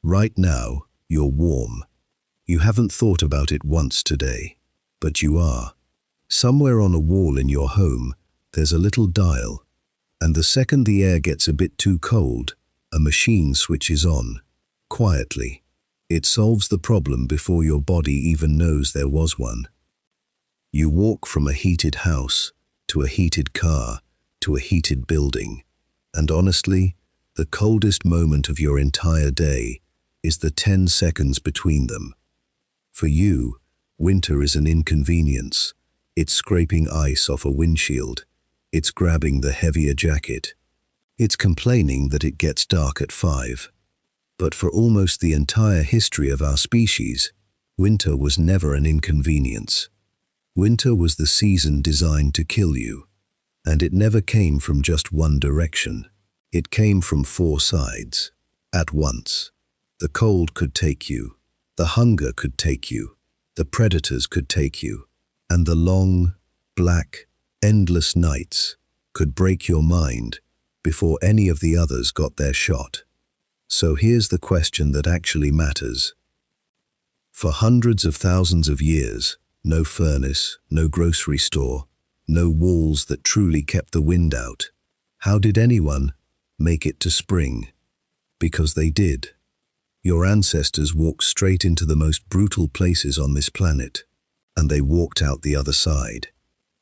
Right now, you're warm. You haven't thought about it once today, but you are. Somewhere on a wall in your home, there's a little dial, and the second the air gets a bit too cold, a machine switches on, quietly. It solves the problem before your body even knows there was one. You walk from a heated house, to a heated car, to a heated building, and honestly, the coldest moment of your entire day is the 10 seconds between them. For you, winter is an inconvenience. It's scraping ice off a windshield. It's grabbing the heavier jacket. It's complaining that it gets dark at 5. But for almost the entire history of our species, winter was never an inconvenience. Winter was the season designed to kill you. And it never came from just one direction. It came from 4 sides, at once. The cold could take you. The hunger could take you. The predators could take you. And the long, black, endless nights could break your mind before any of the others got their shot. So here's the question that actually matters. For hundreds of thousands of years, no furnace, no grocery store, no walls that truly kept the wind out. How did anyone make it to spring? Because they did. Your ancestors walked straight into the most brutal places on this planet, and they walked out the other side.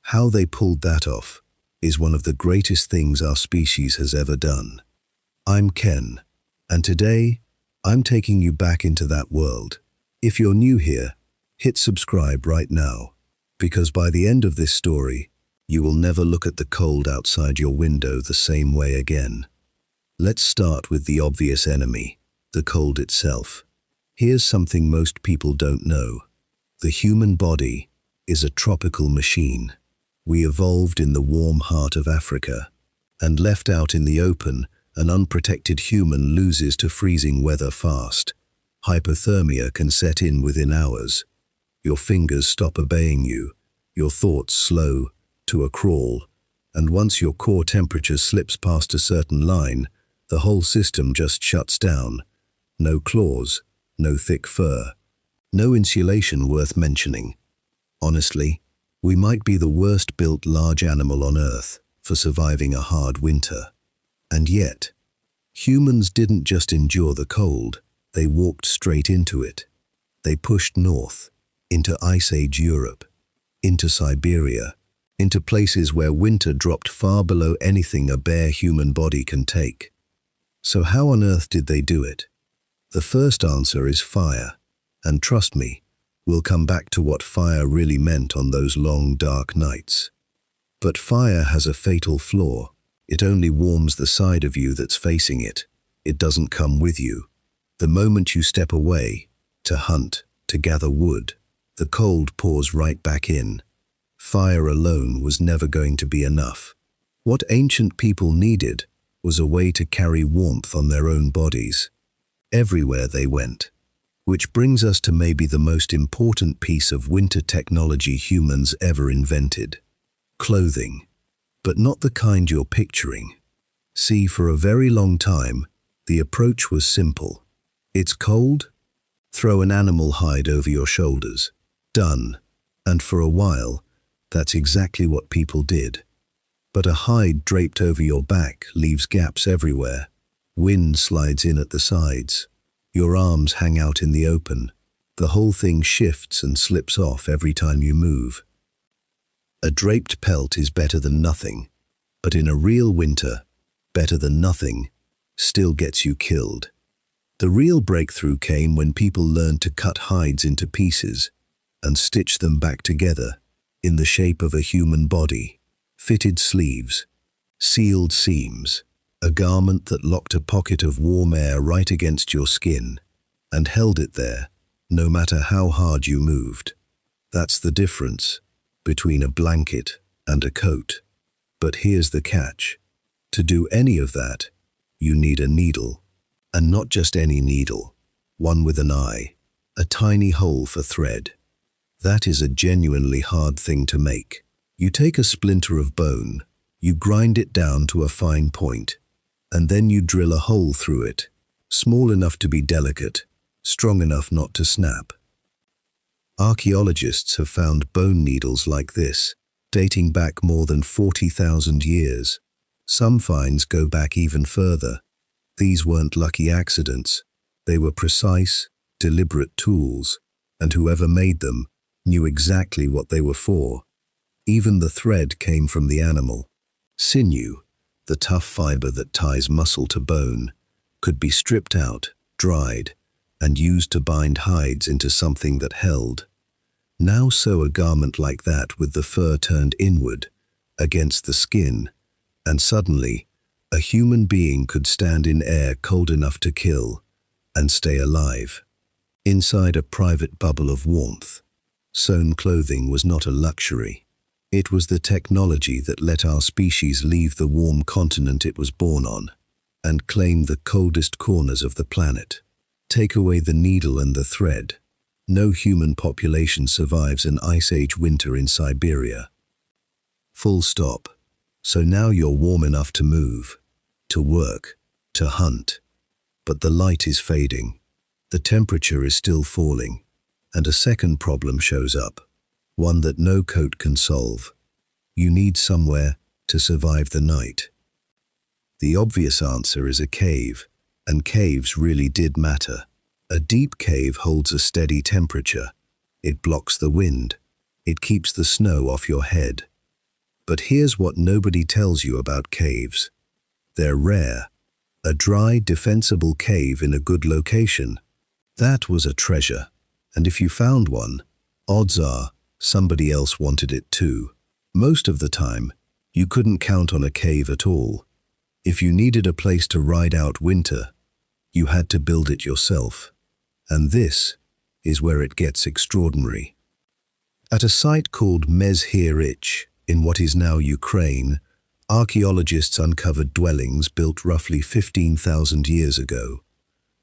How they pulled that off is one of the greatest things our species has ever done. I'm Ken, and today, I'm taking you back into that world. If you're new here, hit subscribe right now, because by the end of this story, you will never look at the cold outside your window the same way again. Let's start with the obvious enemy, the cold itself. Here's something most people don't know. The human body is a tropical machine. We evolved in the warm heart of Africa, and left out in the open, an unprotected human loses to freezing weather fast. Hypothermia can set in within hours. Your fingers stop obeying you, your thoughts slow to a crawl, and once your core temperature slips past a certain line, the whole system just shuts down. No claws, no thick fur, no insulation worth mentioning. Honestly, we might be the worst-built large animal on Earth for surviving a hard winter. And yet, humans didn't just endure the cold, they walked straight into it. They pushed north, into Ice Age Europe, into Siberia, into places where winter dropped far below anything a bare human body can take. So how on earth did they do it? The first answer is fire, and trust me, we'll come back to what fire really meant on those long, dark nights. But fire has a fatal flaw. It only warms the side of you that's facing it. It doesn't come with you. The moment you step away, to hunt, to gather wood, the cold pours right back in. Fire alone was never going to be enough. What ancient people needed was a way to carry warmth on their own bodies, everywhere they went. Which brings us to maybe the most important piece of winter technology humans ever invented. Clothing. But not the kind you're picturing. See, for a very long time, the approach was simple. It's cold? Throw an animal hide over your shoulders. Done. And for a while, that's exactly what people did. But a hide draped over your back leaves gaps everywhere. Wind slides in at the sides. Your arms hang out in the open. The whole thing shifts and slips off every time you move. A draped pelt is better than nothing, but in a real winter, better than nothing still gets you killed. The real breakthrough came when people learned to cut hides into pieces and stitch them back together in the shape of a human body. Fitted sleeves, sealed seams, a garment that locked a pocket of warm air right against your skin and held it there, no matter how hard you moved. That's the difference between a blanket and a coat. But here's the catch. To do any of that, you need a needle. And not just any needle, one with an eye, a tiny hole for thread. That is a genuinely hard thing to make. You take a splinter of bone, you grind it down to a fine point, and then you drill a hole through it, small enough to be delicate, strong enough not to snap. Archaeologists have found bone needles like this, dating back more than 40,000 years. Some finds go back even further. These weren't lucky accidents. They were precise, deliberate tools, and whoever made them knew exactly what they were for. Even the thread came from the animal. Sinew, the tough fiber that ties muscle to bone, could be stripped out, dried, and used to bind hides into something that held. Now sew a garment like that with the fur turned inward, against the skin, and suddenly, a human being could stand in air cold enough to kill, and stay alive. Inside a private bubble of warmth. Sewn clothing was not a luxury. It was the technology that let our species leave the warm continent it was born on, and claim the coldest corners of the planet. Take away the needle and the thread. No human population survives an Ice Age winter in Siberia. Full stop. So now you're warm enough to move, to work, to hunt. But the light is fading. The temperature is still falling. And a second problem shows up, one that no coat can solve. You need somewhere to survive the night. The obvious answer is a cave, and caves really did matter. A deep cave holds a steady temperature. It blocks the wind. It keeps the snow off your head. But here's what nobody tells you about caves. They're rare. A dry, defensible cave in a good location. That was a treasure. And if you found one, odds are somebody else wanted it too. Most of the time, you couldn't count on a cave at all. If you needed a place to ride out winter, you had to build it yourself. And this is where it gets extraordinary. At a site called Mezhir in what is now Ukraine, archaeologists uncovered dwellings built roughly 15,000 years ago.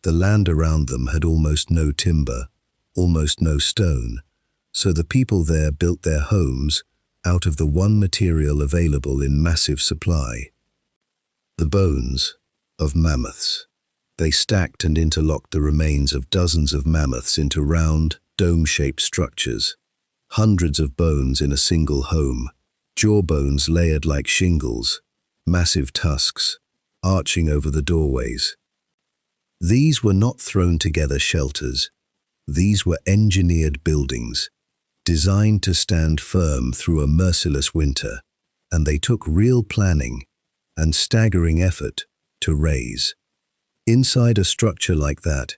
The land around them had almost no timber, almost no stone, so the people there built their homes out of the one material available in massive supply: the bones of mammoths. They stacked and interlocked the remains of dozens of mammoths into round, dome-shaped structures. Hundreds of bones in a single home, jawbones layered like shingles, massive tusks arching over the doorways. These were not thrown-together shelters. These were engineered buildings, designed to stand firm through a merciless winter, and they took real planning and staggering effort to raise. Inside a structure like that,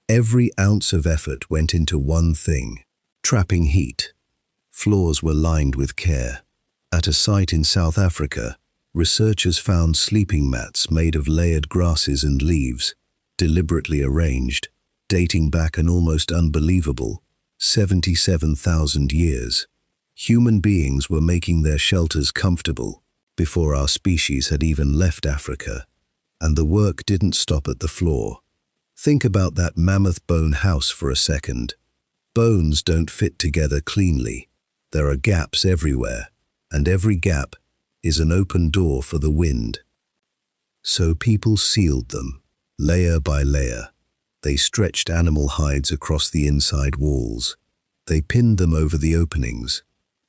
every ounce of effort went into one thing: trapping heat. Floors were lined with care. At a site in South Africa, researchers found sleeping mats made of layered grasses and leaves, deliberately arranged, dating back an almost unbelievable 77,000 years. Human beings were making their shelters comfortable before our species had even left Africa. And the work didn't stop at the floor. Think about that mammoth bone house for a second. Bones don't fit together cleanly. There are gaps everywhere, and every gap is an open door for the wind. So people sealed them, layer by layer. They stretched animal hides across the inside walls. They pinned them over the openings.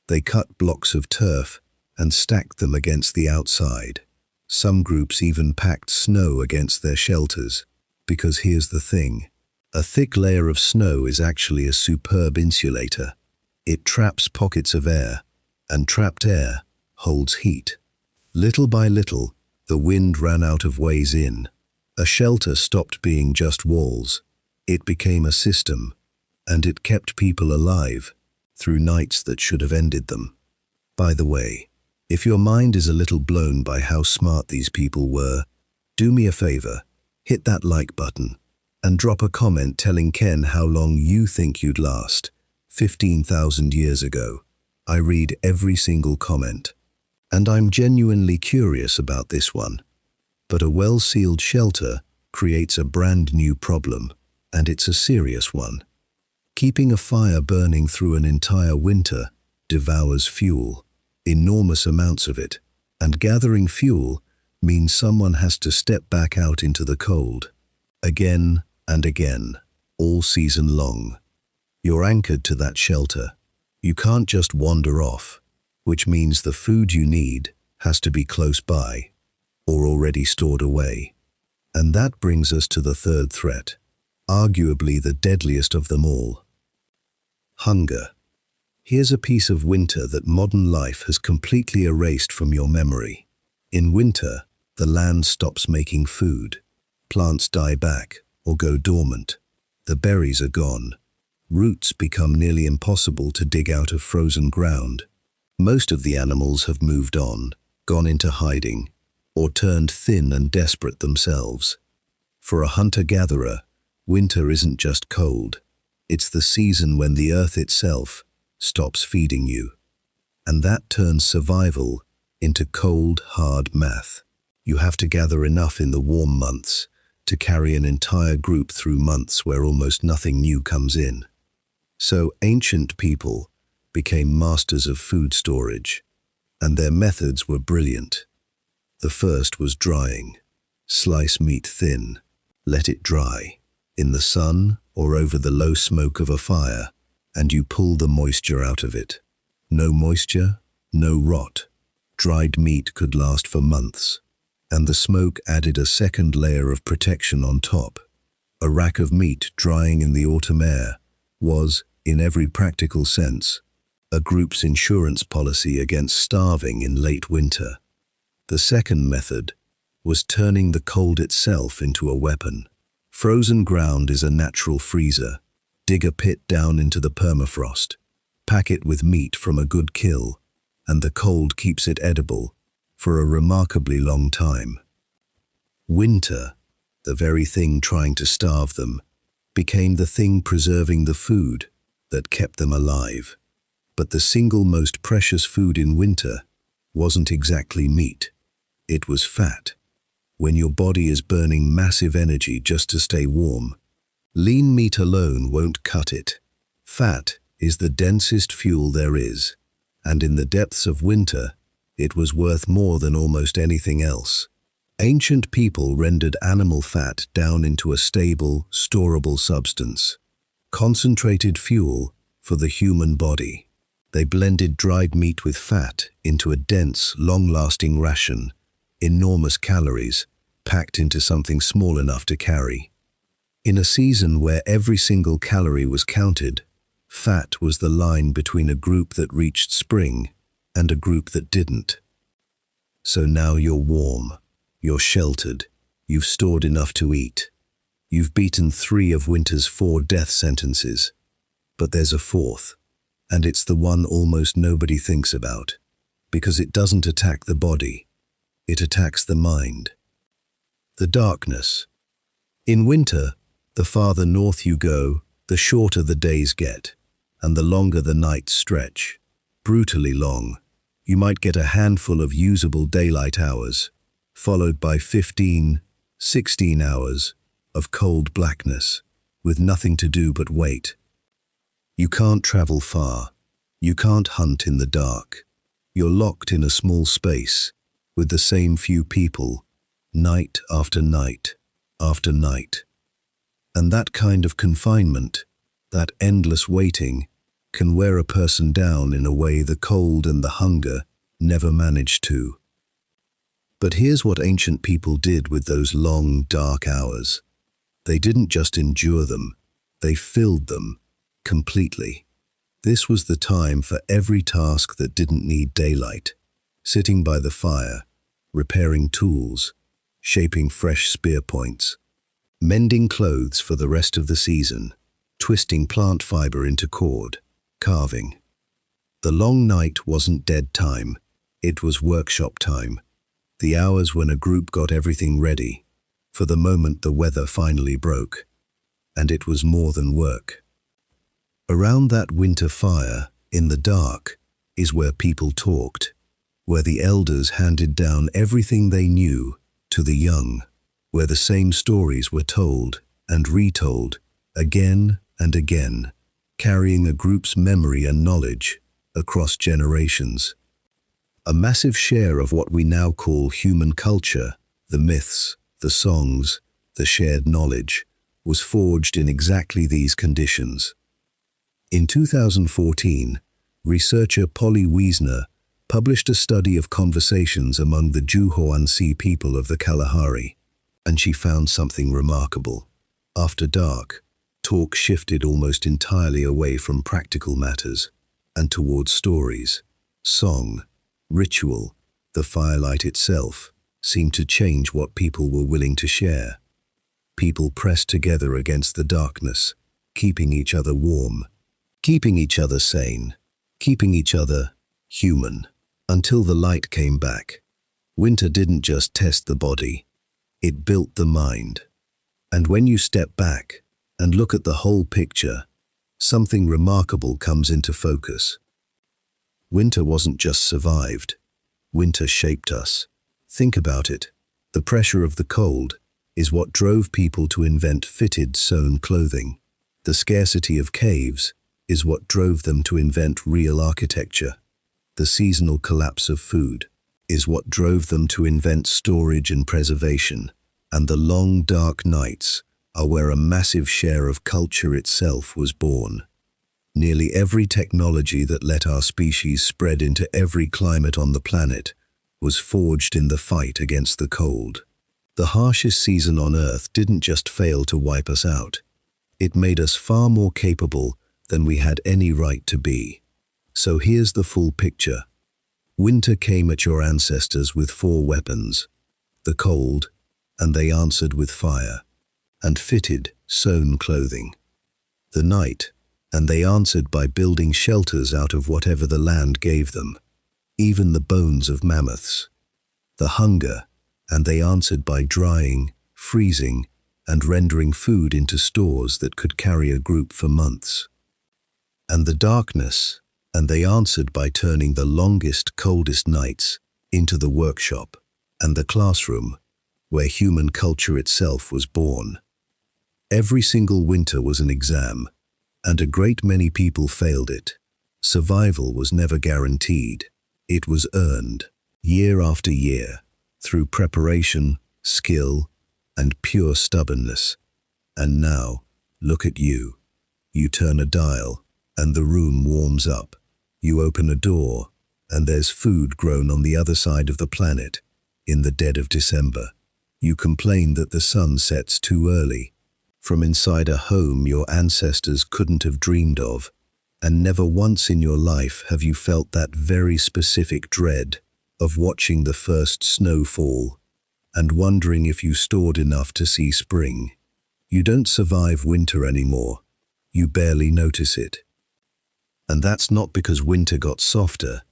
They cut blocks of turf and stacked them against the outside. Some groups even packed snow against their shelters, because here's the thing: a thick layer of snow is actually a superb insulator. It traps pockets of air, and trapped air holds heat. Little by little, the wind ran out of ways in. A shelter stopped being just walls. It became a system, and it kept people alive through nights that should have ended them. By the way, if your mind is a little blown by how smart these people were, do me a favor, hit that like button, and drop a comment telling Ken how long you think you'd last. 15,000 years ago. I read every single comment. And I'm genuinely curious about this one. But a well-sealed shelter creates a brand new problem, and it's a serious one. Keeping a fire burning through an entire winter devours fuel, enormous amounts of it, and gathering fuel means someone has to step back out into the cold. again and again, all season long. You're anchored to that shelter. You can't just wander off, which means the food you need has to be close by or already stored away. And that brings us to the third threat, arguably the deadliest of them all: hunger. Here's a piece of winter that modern life has completely erased from your memory. In winter, the land stops making food. Plants die back or go dormant. The berries are gone. Roots become nearly impossible to dig out of frozen ground. Most of the animals have moved on, gone into hiding, or turned thin and desperate themselves. For a hunter-gatherer, winter isn't just cold. It's the season when the earth itself stops feeding you. And that turns survival into cold, hard math. You have to gather enough in the warm months to carry an entire group through months where almost nothing new comes in. So ancient people became masters of food storage, and their methods were brilliant. The first was drying. Slice meat thin, let it dry, in the sun or over the low smoke of a fire, and you pull the moisture out of it. No moisture, no rot. Dried meat could last for months, and the smoke added a second layer of protection on top. A rack of meat drying in the autumn air was, in every practical sense, a group's insurance policy against starving in late winter. The second method was turning the cold itself into a weapon. Frozen ground is a natural freezer. Dig a pit down into the permafrost. Pack it with meat from a good kill, and the cold keeps it edible for a remarkably long time. Winter, the very thing trying to starve them, became the thing preserving the food that kept them alive. But the single most precious food in winter wasn't exactly meat. It was fat. When your body is burning massive energy just to stay warm, lean meat alone won't cut it. Fat is the densest fuel there is, and in the depths of winter, it was worth more than almost anything else. Ancient people rendered animal fat down into a stable, storable substance, concentrated fuel for the human body. They blended dried meat with fat into a dense, long-lasting ration, enormous calories, packed into something small enough to carry. In a season where every single calorie was counted, fat was the line between a group that reached spring and a group that didn't. So now you're warm, you're sheltered, you've stored enough to eat. You've beaten 3 of winter's 4 death sentences. But there's a fourth, and it's the one almost nobody thinks about, because it doesn't attack the body, it attacks the mind. The darkness. In winter, the farther north you go, the shorter the days get, and the longer the nights stretch. Brutally long. You might get a handful of usable daylight hours, followed by 15, 16 hours of cold blackness, with nothing to do but wait. You can't travel far. You can't hunt in the dark. You're locked in a small space, with the same few people, night after night after night. And that kind of confinement, that endless waiting, can wear a person down in a way the cold and the hunger never managed to. But here's what ancient people did with those long, dark hours. They didn't just endure them, they filled them completely. This was the time for every task that didn't need daylight. Sitting by the fire, repairing tools, shaping fresh spear points, mending clothes for the rest of the season, twisting plant fiber into cord, carving. The long night wasn't dead time, it was workshop time. The hours when a group got everything ready, for the moment the weather finally broke. And it was more than work. Around that winter fire, in the dark, is where people talked, where the elders handed down everything they knew to the young, where the same stories were told and retold, again and again, carrying a group's memory and knowledge across generations. A massive share of what we now call human culture, the myths, the songs, the shared knowledge, was forged in exactly these conditions. In 2014, researcher Polly Wiesner published a study of conversations among the Juhoansi people of the Kalahari, and she found something remarkable. After dark, talk shifted almost entirely away from practical matters and towards stories, song, ritual. The firelight itself seemed to change what people were willing to share. People pressed together against the darkness, keeping each other warm, keeping each other sane, keeping each other human, until the light came back. Winter didn't just test the body, it built the mind. And when you step back and look at the whole picture, something remarkable comes into focus. Winter wasn't just survived, winter shaped us. Think about it. The pressure of the cold is what drove people to invent fitted sewn clothing. The scarcity of caves is what drove them to invent real architecture. The seasonal collapse of food is what drove them to invent storage and preservation. And the long, dark nights are where a massive share of culture itself was born. Nearly every technology that let our species spread into every climate on the planet was forged in the fight against the cold. The harshest season on Earth didn't just fail to wipe us out. It made us far more capable than we had any right to be. So here's the full picture. Winter came at your ancestors with 4 weapons: the cold, and they answered with fire, and fitted, sewn clothing. The night, and they answered by building shelters out of whatever the land gave them, even the bones of mammoths. The hunger, and they answered by drying, freezing, and rendering food into stores that could carry a group for months. And the darkness, and they answered by turning the longest, coldest nights into the workshop and the classroom, where human culture itself was born. Every single winter was an exam, and a great many people failed it. Survival was never guaranteed. It was earned, year after year, through preparation, skill, and pure stubbornness. And now, look at you. You turn a dial, and the room warms up. You open a door, and there's food grown on the other side of the planet, in the dead of December. You complain that the sun sets too early, from inside a home your ancestors couldn't have dreamed of, and never once in your life have you felt that very specific dread of watching the first snow fall and wondering if you stored enough to see spring. You don't survive winter anymore. You barely notice it. And that's not because winter got softer.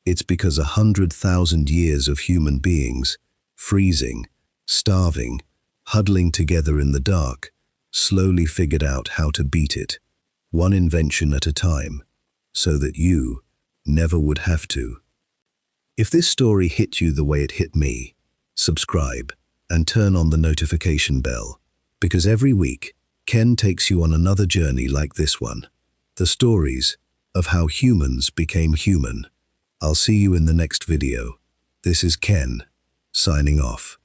It's because 100,000 years of human beings, freezing, starving, huddling together in the dark, slowly figured out how to beat it, one invention at a time, so that you never would have to. If this story hit you the way it hit me, subscribe and turn on the notification bell, because every week, Ken takes you on another journey like this one, the stories of how humans became human. I'll see you in the next video. This is Ken, signing off.